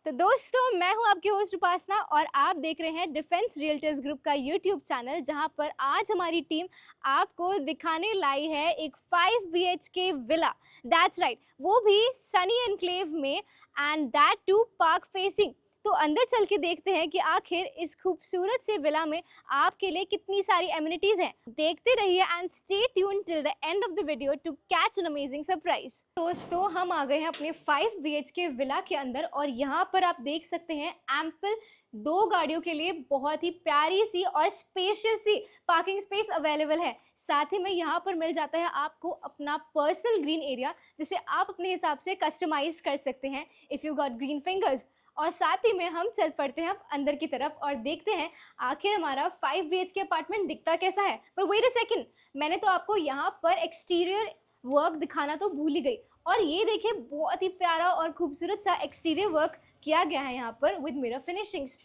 तो दोस्तों मैं हूं आपकी होस्ट उपासना और आप देख रहे हैं डिफेंस रियल्टर्स ग्रुप का यूट्यूब चैनल, जहां पर आज हमारी टीम आपको दिखाने लाई है एक 5 BHK विला। दैट्स राइट, वो भी सनी एनक्लेव में, and that too park facing. तो अंदर चल के देखते हैं कि आखिर इस खूबसूरत से विला में आपके लिए कितनी सारी एमिनिटीज हैं। देखते रहिए and stay tuned till the end of the video to catch an amazing surprise. दोस्तों हम आ गए हैं अपने 5 BHK विला के अंदर और यहाँ पर आप देख सकते हैं एम्पल 2 गाड़ियों के लिए बहुत ही प्यारी सी और स्पेशियस सी पार्किंग स्पेस अवेलेबल है। साथ ही में यहाँ पर मिल जाता है आपको अपना पर्सनल ग्रीन एरिया, जिसे आप अपने हिसाब से कस्टमाइज कर सकते हैं if you got green fingers. और साथ ही में हम चल पड़ते हैं अब अंदर की तरफ और देखते हैं आखिर हमारा 5 BHK अपार्टमेंट दिखता कैसा है। पर वेट अ सेकंड, मैंने तो आपको यहाँ पर एक्सटीरियर वर्क दिखाना तो भूल ही गई। और ये देखिए बहुत ही प्यारा और खूबसूरत सा एक्सटीरियर वर्क किया गया है यहाँ पर विद मिरर फिनिशिंग्स।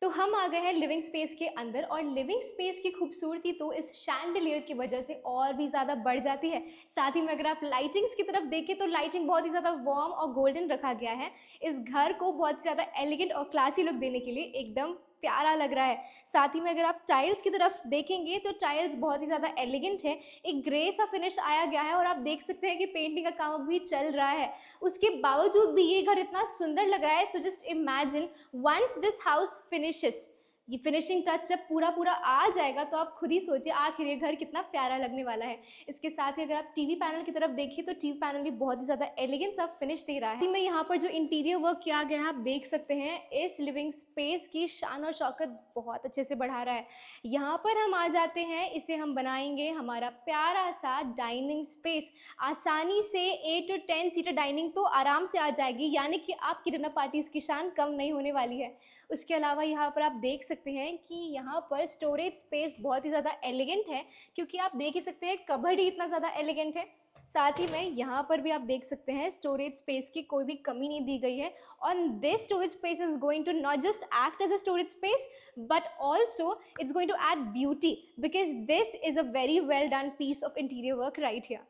तो हम आ गए हैं लिविंग स्पेस के अंदर और लिविंग स्पेस की खूबसूरती तो इस शैंडलियर की वजह से और भी ज़्यादा बढ़ जाती है। साथ ही में अगर आप लाइटिंग्स की तरफ देखें तो लाइटिंग बहुत ही ज़्यादा वार्म और गोल्डन रखा गया है। इस घर को बहुत ज़्यादा एलिगेंट और क्लासी लुक देने के लिए एकदम प्यारा लग रहा है। साथ ही में अगर आप टाइल्स की तरफ देखेंगे तो टाइल्स बहुत ही ज़्यादा एलिगेंट है, एक ग्रे सा फिनिश आया गया है और आप देख सकते हैं कि पेंटिंग का काम अभी चल रहा है। उसके बावजूद भी ये घर इतना सुंदर लग रहा है। So just imagine once this house finishes, ये फिनिशिंग टच जब पूरा पूरा आ जाएगा तो आप खुद ही सोचिए आखिर ये घर कितना प्यारा लगने वाला है। इसके साथ ही अगर आप टीवी पैनल की तरफ देखिए तो टीवी पैनल भी बहुत ही ज़्यादा एलिगेंट सा फिनिश दे रहा है। में यहाँ पर जो इंटीरियर वर्क किया गया है आप देख सकते हैं इस लिविंग स्पेस की शान और शौकत बहुत अच्छे से बढ़ा रहा है। यहाँ पर हम आ जाते हैं, इसे हम बनाएंगे हमारा प्यारा सा डाइनिंग स्पेस। आसानी से 8 to 10 सीटर डाइनिंग तो आराम से आ जाएगी, यानी कि आपकी डिनर पार्टीज की शान कम नहीं होने वाली है। उसके अलावा यहाँ पर आप देख सकते हैं कि यहाँ पर स्टोरेज स्पेस बहुत ही ज़्यादा एलिगेंट है, क्योंकि आप देख ही सकते हैं कबर्ड ही इतना ज़्यादा एलिगेंट है। साथ ही में यहाँ पर भी आप देख सकते हैं स्टोरेज स्पेस की कोई भी कमी नहीं दी गई है। और this storage space is going to not just act as a storage space but also it's going to add beauty, because this is a very well done piece of interior work right here.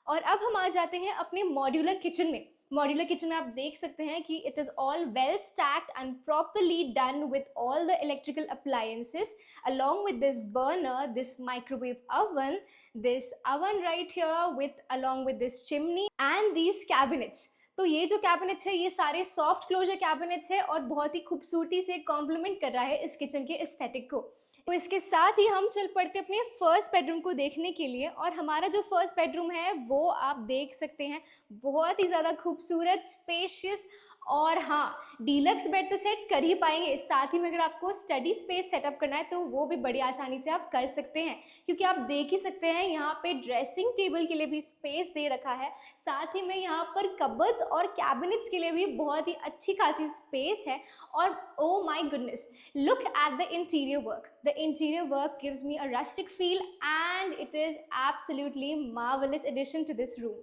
और अब हम आ जाते हैं अपने modular kitchen में। Modular kitchen में आप देख सकते हैं कि it is all well stacked and properly done with all the electrical appliances along with this burner, this microwave oven, this oven right here with along with this chimney and these cabinets। तो ये जो cabinets है ये सारे soft closure cabinets है और बहुत ही खूबसूरती से कॉम्प्लीमेंट कर रहा है इस किचन के एस्थेटिक को। तो इसके साथ ही हम चल पड़ते अपने फर्स्ट बेडरूम को देखने के लिए। और हमारा जो फर्स्ट बेडरूम है वो आप देख सकते हैं बहुत ही ज़्यादा खूबसूरत, स्पेशियस और हाँ डीलक्स बेड तो सेट कर ही पाएंगे। साथ ही में अगर आपको स्टडी स्पेस सेटअप करना है तो वो भी बड़ी आसानी से आप कर सकते हैं, क्योंकि आप देख ही सकते हैं यहाँ पे ड्रेसिंग टेबल के लिए भी स्पेस दे रखा है। साथ ही में यहाँ पर कबर्ड्स और कैबिनेट्स के लिए भी बहुत ही अच्छी खासी स्पेस है। और oh my goodness, look at the interior work. The interior work gives me a rustic feel and it is absolutely marvellous addition to this room.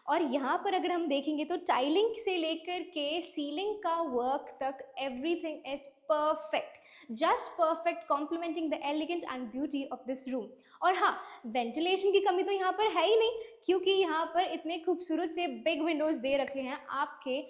और यहाँ पर अगर हम देखेंगे तो टाइलिंग से लेकर के सीलिंग का वर्क तक everything is perfect, just perfect, complementing the elegant and beauty of this room. और हाँ, वेंटिलेशन की कमी तो यहाँ पर है ही नहीं, क्योंकि यहाँ पर इतने खूबसूरत से बिग विंडोज़ दे रखे हैं आपके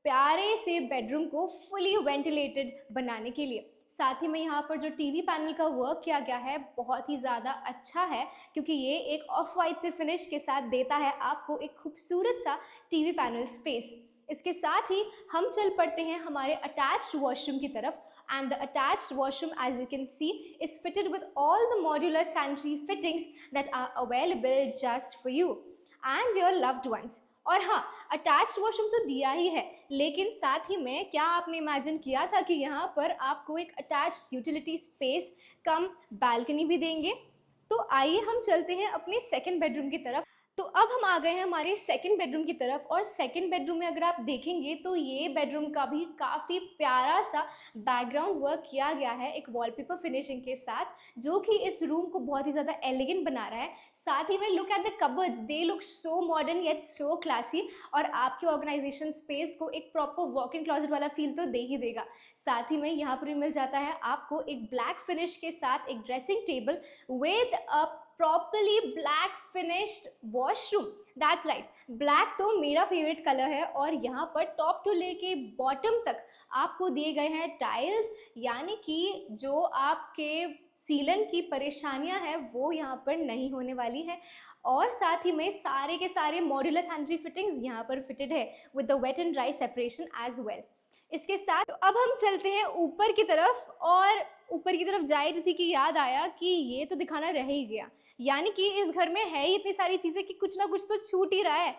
प्यारे से बेडरूम को फुली वेंटिलेटेड बनाने के लिए। साथ ही में यहाँ पर जो टीवी पैनल का वर्क किया गया है बहुत ही ज़्यादा अच्छा है, क्योंकि ये एक ऑफ वाइट से फिनिश के साथ देता है आपको एक खूबसूरत सा टीवी पैनल स्पेस। इसके साथ ही हम चल पड़ते हैं हमारे अटैच्ड वॉशरूम की तरफ। And the attached washroom, as you can see, is fitted with all the modular sanitary fittings that are available just for you and your loved ones। और हाँ, अटैच्ड वॉशरूम तो दिया ही है, लेकिन साथ ही में क्या आपने इमेजिन किया था कि यहाँ पर आपको एक अटैच्ड यूटिलिटी स्पेस कम बालकनी भी देंगे। तो आइए हम चलते हैं अपने सेकंड बेडरूम की तरफ। तो अब हम आ गए हैं हमारे सेकंड बेडरूम की तरफ। और सेकंड बेडरूम में अगर आप देखेंगे तो ये बेडरूम का भी काफ़ी प्यारा सा बैकग्राउंड वर्क किया गया है एक वॉलपेपर फिनिशिंग के साथ, जो कि इस रूम को बहुत ही ज़्यादा एलिगेंट बना रहा है। साथ ही में look at the cupboards, they look so modern yet so classy, और आपके ऑर्गेनाइजेशन स्पेस को एक प्रॉपर वॉक इन क्लॉजेट वाला फील तो दे ही देगा। साथ ही में यहाँ पर मिल जाता है आपको एक ब्लैक फिनिश के साथ एक dressing table with a properly black finished washroom. That's right, black तो मेरा फेवरेट कलर है और यहाँ पर टॉप टू लेके बॉटम तक आपको दिए गए हैं टाइल्स, यानी कि जो आपके सीलन की परेशानियां हैं वो यहाँ पर नहीं होने वाली है। और साथ ही में सारे के सारे मॉड्यूलर सैनिटरी फिटिंग्स यहाँ पर फिटेड है with the wet and dry separation as well. इसके साथ तो अब हम चलते हैं ऊपर की तरफ, और ऊपर की तरफ जा रही थी कि याद आया कि ये तो दिखाना रह ही गया, यानी कि इस घर में है ही इतनी सारी चीज़ें कि कुछ ना कुछ तो छूट ही रहा है।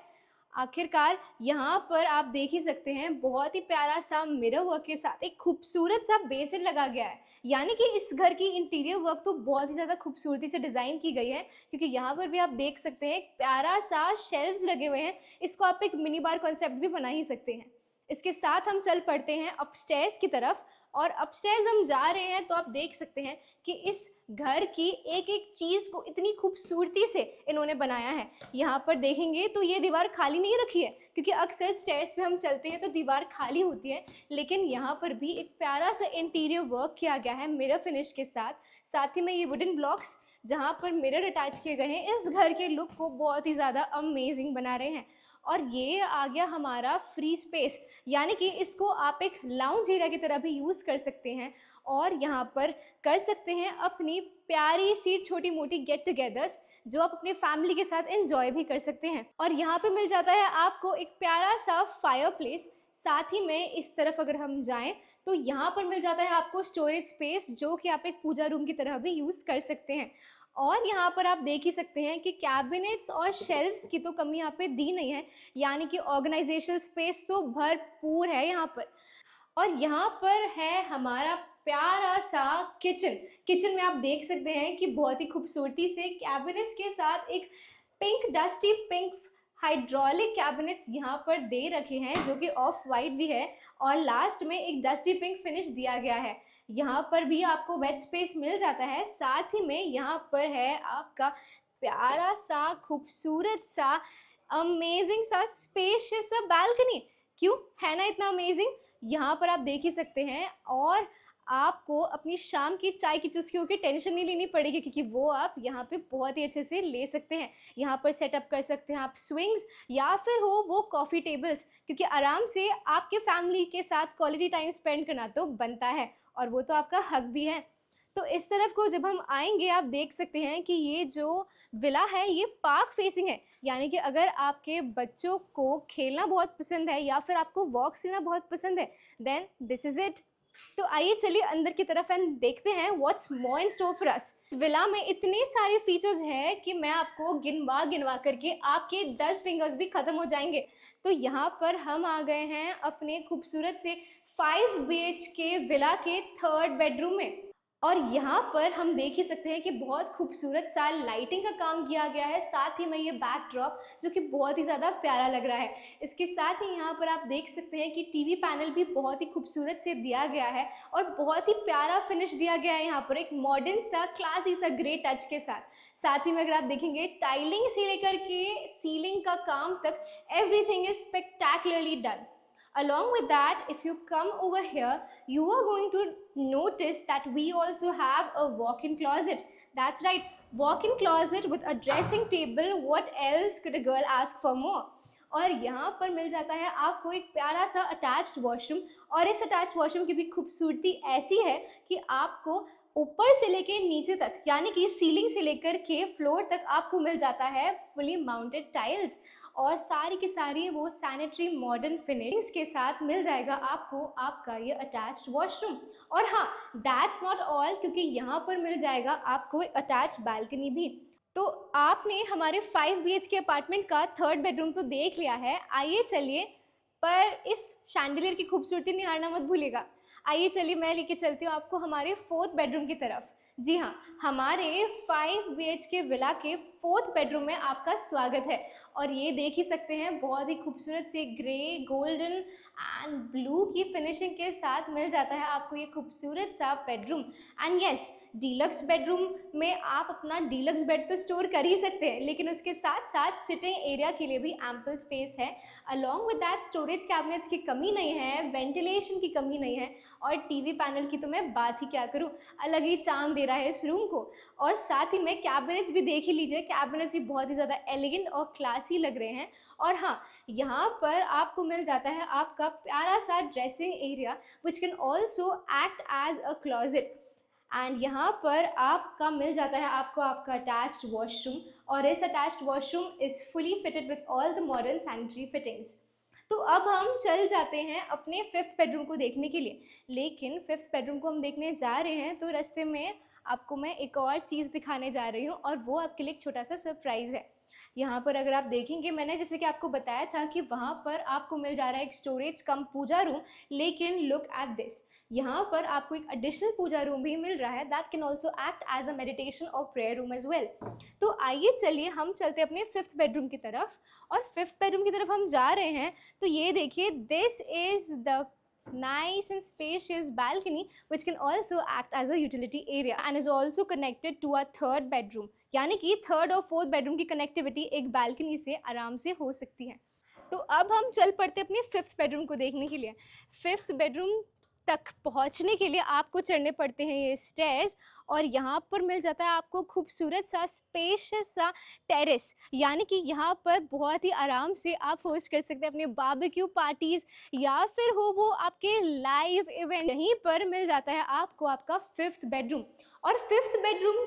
आखिरकार यहाँ पर आप देख ही सकते हैं बहुत ही प्यारा सा मिरर वर्क के साथ एक खूबसूरत सा बेसिन लगा गया है, यानी कि इस घर की इंटीरियर वर्क तो बहुत ही ज़्यादा खूबसूरती से डिज़ाइन की गई है, क्योंकि यहाँ पर भी आप देख सकते हैं एक प्यारा सा शेल्व्स लगे हुए हैं। इसको आप एक मिनी बार कॉन्सेप्ट भी बना ही सकते हैं। इसके साथ हम चल पड़ते हैं अपस्टेयर्स की तरफ, और अपस्टेयर्स हम जा रहे हैं तो आप देख सकते हैं कि इस घर की एक एक चीज़ को इतनी खूबसूरती से इन्होंने बनाया है। यहाँ पर देखेंगे तो ये दीवार खाली नहीं रखी है, क्योंकि अक्सर स्टेयर्स पे हम चलते हैं तो दीवार खाली होती है, लेकिन यहाँ पर भी एक प्यारा सा इंटीरियर वर्क किया गया है मिरर फिनिश के साथ। साथ ही में ये वुडन ब्लॉक्स जहाँ पर मिरर अटैच किए गए हैं इस घर के लुक को बहुत ही ज़्यादा अमेजिंग बना रहे हैं। और ये आ गया हमारा फ्री स्पेस, यानी कि इसको आप एक लाउंज एरिया की तरह भी यूज़ कर सकते हैं, और यहाँ पर कर सकते हैं अपनी प्यारी सी छोटी मोटी गेट टुगेदर्स जो आप अपने फैमिली के साथ एंजॉय भी कर सकते हैं। और यहाँ पे मिल जाता है आपको एक प्यारा सा फायर प्लेस। साथ ही में इस तरफ अगर हम जाएं तो यहाँ पर मिल जाता है आपको स्टोरेज स्पेस, जो कि आप एक पूजा रूम की तरह भी यूज़ कर सकते हैं। और यहाँ पर आप देख ही सकते हैं कि कैबिनेट्स और शेल्फ्स की तो कमी यहाँ पे दी नहीं है, यानी कि ऑर्गेनाइजेशनल स्पेस तो भरपूर है यहाँ पर। और यहाँ पर है हमारा प्यारा सा किचन में आप देख सकते हैं कि बहुत ही खूबसूरती से कैबिनेट्स के साथ एक pink dusty pink hydraulic cabinets यहाँ पर दे रखे हैं, जो कि ऑफ वाइट भी है, और लास्ट में एक डस्टी पिंक फिनिश दिया गया है। यहाँ पर भी आपको वेट स्पेस मिल जाता है। साथ ही में यहाँ पर है आपका प्यारा सा खूबसूरत सा अमेजिंग सा स्पेशियस सा बालकनी। क्यों है ना इतना अमेजिंग, यहाँ पर आप देख ही सकते हैं। और आपको अपनी शाम की चाय की चुस्कियों की टेंशन नहीं लेनी पड़ेगी, क्योंकि वो आप यहाँ पे बहुत ही अच्छे से ले सकते हैं। यहाँ पर सेटअप कर सकते हैं आप स्विंग्स, या फिर हो वो कॉफ़ी टेबल्स, क्योंकि आराम से आपके फैमिली के साथ क्वालिटी टाइम स्पेंड करना तो बनता है, और वो तो आपका हक भी है। तो इस तरफ को जब हम आएंगे आप देख सकते हैं कि ये जो विला है ये पार्क फेसिंग है, यानी कि अगर आपके बच्चों को खेलना बहुत पसंद है या फिर आपको वॉक्स लेना बहुत पसंद है, देन दिस इज़ इट। तो आइए चलिए अंदर की तरफ एंड देखते हैं what's more in store for us. Villa में इतने सारे फीचर्स हैं कि मैं आपको गिनवा करके आपके 10 फिंगर्स भी खत्म हो जाएंगे। तो यहाँ पर हम आ गए हैं अपने खूबसूरत से 5 BHK विला के 3rd बेडरूम में, और यहाँ पर हम देख ही सकते हैं कि बहुत खूबसूरत सा लाइटिंग का काम किया गया है। साथ ही में ये बैकड्रॉप जो कि बहुत ही ज़्यादा प्यारा लग रहा है। इसके साथ ही यहाँ पर आप देख सकते हैं कि टीवी पैनल भी बहुत ही खूबसूरत से दिया गया है, और बहुत ही प्यारा फिनिश दिया गया है यहाँ पर एक मॉडर्न सा क्लासी सा ग्रे टच के साथ। साथ ही में अगर आप देखेंगे टाइलिंग से लेकर के सीलिंग का काम तक everything is spectacularly done. Along with that, if you come over here, you are going to notice that we also have a walk-in closet. That's right, walk-in closet with a dressing table. What else could a girl ask for more? और यहाँ पर मिल जाता है आपको एक प्यारा सा attached washroom, और इस अटैच्ड वॉशरूम की भी खूबसूरती ऐसी है कि आपको ऊपर से लेके नीचे तक, यानी कि सीलिंग से लेकर के फ्लोर तक आपको मिल जाता है फुली माउंटेड टाइल्स, और सारी की सारी वो सैनिटरी मॉडर्न फिनिशिंग्स के साथ मिल जाएगा आपको आपका ये अटैच्ड वॉशरूम। और हाँ, दैट्स नॉट ऑल, क्योंकि यहाँ पर मिल जाएगा आपको एक अटैच्ड बालकनी भी। तो आपने हमारे 5 BHK अपार्टमेंट का 3rd बेडरूम तो देख लिया है। आइए चलिए, पर इस शैंडलियर की खूबसूरती निहारना मत भूलिएगा। आइए चलिए मैं लेके चलती हूँ आपको हमारे 4th बेडरूम की तरफ। जी हाँ, हमारे 5 BHK विला के 4th बेडरूम में आपका स्वागत है। और ये देख ही सकते हैं बहुत ही खूबसूरत से ग्रे, गोल्डन एंड ब्लू की फिनिशिंग के साथ मिल जाता है आपको ये खूबसूरत सा bedroom. And yes, deluxe bedroom में आप अपना डीलक्स बेड तो स्टोर कर ही सकते हैं, लेकिन उसके साथ साथ सिटिंग एरिया के लिए भी एम्पल स्पेस है। Along with that storage cabinets की कमी नहीं है, वेंटिलेशन की कमी नहीं है, और टीवी पैनल की तो मैं बात ही क्या करूं, अलग ही चार्म दे रहा है इस रूम को। और साथ ही में कैबिनेट्स भी देख ही लीजिए, कैबिनेट्स भी बहुत ही ज़्यादा एलिगेंट और क्लासी लग रहे हैं। और हाँ, यहाँ पर आपको मिल जाता है आपका प्यारा सा dressing area which can also act as a closet. And यहाँ पर आपका मिल जाता है आपको आपका अटैच्ड वॉशरूम, और इस attached washroom is fully fitted with all the modern sanitary fittings. तो अब हम चल जाते हैं अपने फिफ्थ बेडरूम को देखने के लिए। लेकिन फिफ्थ बेडरूम को हम देखने जा रहे हैं तो रास्ते में आपको मैं एक और चीज़ दिखाने जा रही हूँ, और वो आपके लिए एक छोटा सा सरप्राइज़ है। यहाँ पर अगर आप देखेंगे, मैंने जैसे कि आपको बताया था कि वहाँ पर आपको मिल जा रहा है एक स्टोरेज कम पूजा रूम, लेकिन लुक एट दिस, यहाँ पर आपको एक एडिशनल पूजा रूम भी मिल रहा है that can also act as a meditation और प्रेयर रूम एज वेल। तो आइए चलिए हम चलते हैं अपने फिफ्थ बेडरूम की तरफ, और फिफ्थ बेडरूम की तरफ हम जा रहे हैं तो ये देखिए, this is the nice and spacious balcony which can also act as a utility area and is also connected to a third bedroom। यानी कि थर्ड और फोर्थ बेडरूम की कनेक्टिविटी एक बालकनी से आराम से हो सकती है। तो अब हम चल पड़ते अपने फिफ्थ बेडरूम को देखने के लिए। फिफ्थ बेडरूम तक पहुंचने के लिए आपको चढ़ने पड़ते हैं ये स्टेयर्स, और यहाँ पर मिल जाता है आपको खूबसूरत सा स्पेशियस सा टेरेस, यानी कि यहाँ पर बहुत ही आराम से आप होस्ट कर सकते हैं अपने बारबेक्यू पार्टीज या फिर हो वो आपके लाइव इवेंट। यहीं पर मिल जाता है आपको आपका फिफ्थ बेडरूम, और फिफ्थ बेडरूम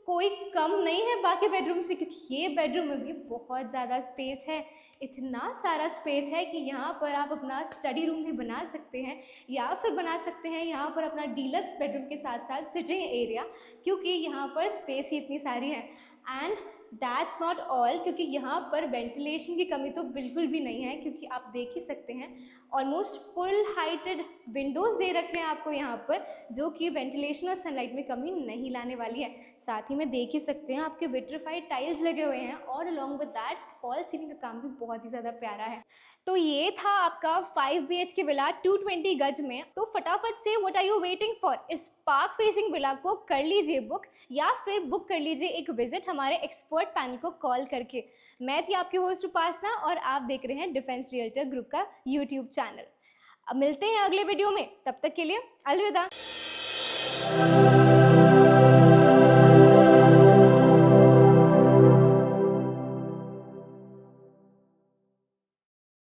कोई कम नहीं है बाकी बेडरूम से, क्योंकि ये बेडरूम में भी बहुत ज़्यादा स्पेस है। इतना सारा स्पेस है कि यहाँ पर आप अपना स्टडी रूम भी बना सकते हैं, या फिर बना सकते हैं यहाँ पर अपना डीलक्स बेडरूम के साथ साथ सिटिंग एरिया, क्योंकि यहाँ पर स्पेस ही इतनी सारी है। एंड दैट्स नॉट ऑल, क्योंकि यहाँ पर वेंटिलेशन की कमी तो बिल्कुल भी नहीं है, क्योंकि आप देख ही सकते हैं ऑलमोस्ट फुल हाइटेड विंडोज़ दे रखे हैं आपको यहाँ पर, जो कि वेंटिलेशन और सनलाइट में कमी नहीं लाने वाली है। साथ ही में देख ही सकते हैं आपके विट्रीफाइड टाइल्स लगे हुए हैं, और along with that fall ceiling का काम भी बहुत ही ज़्यादा प्यारा है। तो ये था आपका 5 BHK विला 220 गज में। तो फटाफट से what are you waiting for, इस पार्क फेसिंग विला को कर लीजिए बुक, या फिर बुक कर लीजिए एक विजिट हमारे एक्सपर्ट पैनल को कॉल करके। मैं थी आपकी होस्ट उपासना, और आप देख रहे हैं डिफेंस रियल्टर ग्रुप का यूट्यूब चैनल। अब मिलते हैं अगले वीडियो में, तब तक के लिए अलविदा।